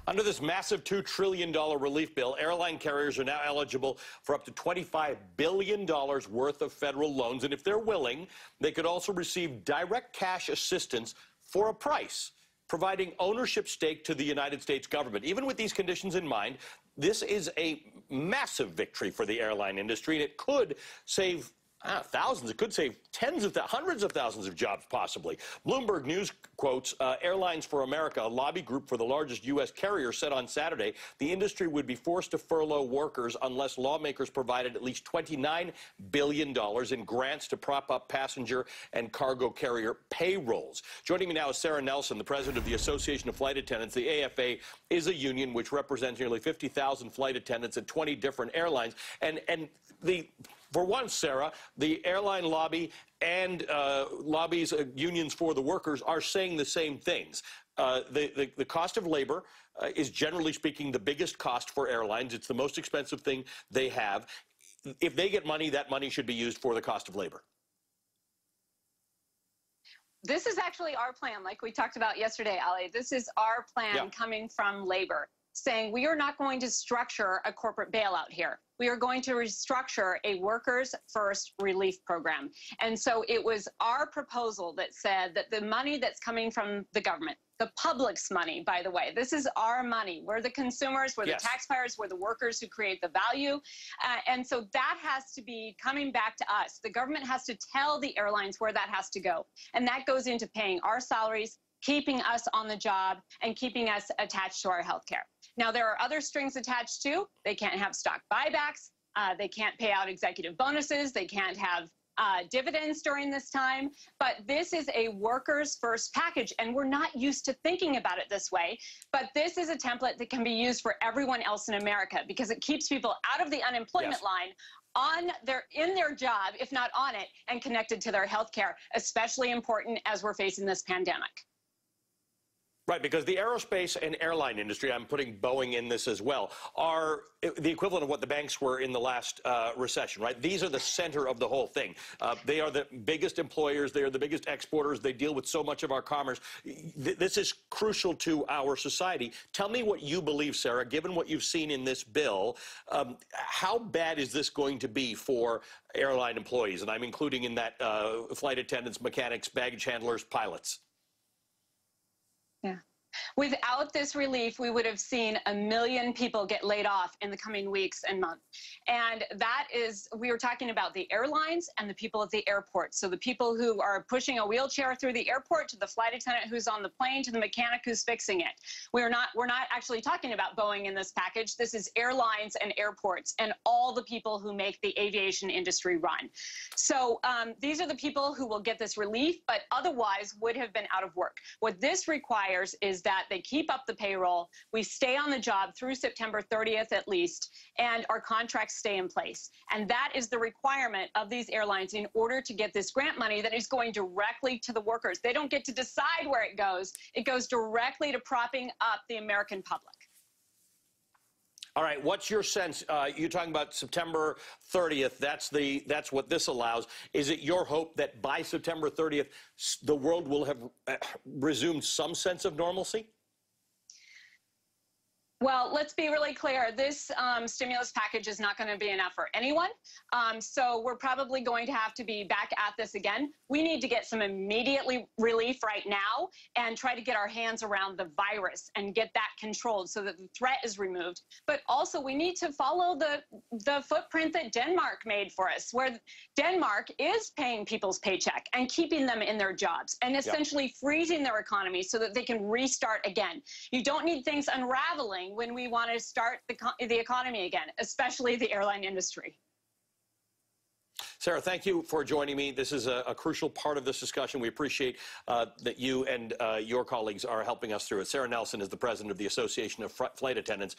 Under this massive $2 trillion relief bill, airline carriers are now eligible for up to $25 billion worth of federal loans. And if they're willing, they could also receive direct cash assistance for a price, providing ownership stake to the United States government. Even with these conditions in mind, this is a massive victory for the airline industry, and it could save thousands. It could save hundreds of thousands of jobs, possibly. Bloomberg News quotes Airlines for America, a lobby group for the largest U.S. carrier, said on Saturday the industry would be forced to furlough workers unless lawmakers provided at least $29 billion in grants to prop up passenger and cargo carrier payrolls. Joining me now is Sara Nelson, the president of the Association of Flight Attendants. The AFA is a union which represents nearly 50,000 flight attendants at 20 different airlines. For once, Sara, the airline lobby and lobbies, unions for the workers are saying the same things. The cost of labor is, generally speaking, the biggest cost for airlines. It's the most expensive thing they have. If they get money, that money should be used for the cost of labor. This is actually our plan, like we talked about yesterday, Ali. This is our plan coming from labor, saying we are not going to structure a corporate bailout here. We are going to restructure a workers' first relief program. And so it was our proposal that said that the money that's coming from the government, the public's money, by the way, this is our money. We're the consumers, we're the taxpayers, we're the workers who create the value. And so that has to be coming back to us. The government has to tell the airlines where that has to go. And that goes into paying our salaries, keeping us on the job, and keeping us attached to our health care. Now, there are other strings attached too. They can't have stock buybacks. They can't pay out executive bonuses. They can't have dividends during this time. But this is a workers' first package, and we're not used to thinking about it this way. But this is a template that can be used for everyone else in America because it keeps people out of the unemployment line, in their job, if not on it, and connected to their health care, especially important as we're facing this pandemic. Right, because the aerospace and airline industry, I'm putting Boeing in this as well, are the equivalent of what the banks were in the last recession, right? These are the center of the whole thing. They are the biggest employers. They are the biggest exporters. They deal with so much of our commerce. This is crucial to our society. Tell me what you believe, Sara, given what you've seen in this bill. How bad is this going to be for airline employees? And I'm including in that flight attendants, mechanics, baggage handlers, pilots. Yeah. Without this relief, we would have seen 1 million people get laid off in the coming weeks and months. And that is, we were talking about the airlines and the people at the airport. So the people who are pushing a wheelchair through the airport, to the flight attendant who's on the plane, to the mechanic who's fixing it. We're not actually talking about Boeing in this package. This is airlines and airports and all the people who make the aviation industry run. So these are the people who will get this relief, but otherwise would have been out of work. What this requires is that they keep up the payroll, we stay on the job through September 30th at least, and our contracts stay in place. And that is the requirement of these airlines in order to get this grant money that is going directly to the workers. They don't get to decide where it goes. It goes directly to propping up the American public. All right, what's your sense? You're talking about September 30th. That's what this allows. Is it your hope that by September 30th, the world will have resumed some sense of normalcy? Well, let's be really clear. This stimulus package is not going to be enough for anyone. So we're probably going to have to be back at this again. We need to get some immediate relief right now and try to get our hands around the virus and get that controlled so that the threat is removed. But also we need to follow the footprint that Denmark made for us, where Denmark is paying people's paycheck and keeping them in their jobs and essentially freezing their economy so that they can restart again. You don't need things unraveling when we want to start the economy again, especially the airline industry. Sara, thank you for joining me. This is a crucial part of this discussion. We appreciate that you and your colleagues are helping us through it. Sara Nelson is the president of the Association of Flight Attendants.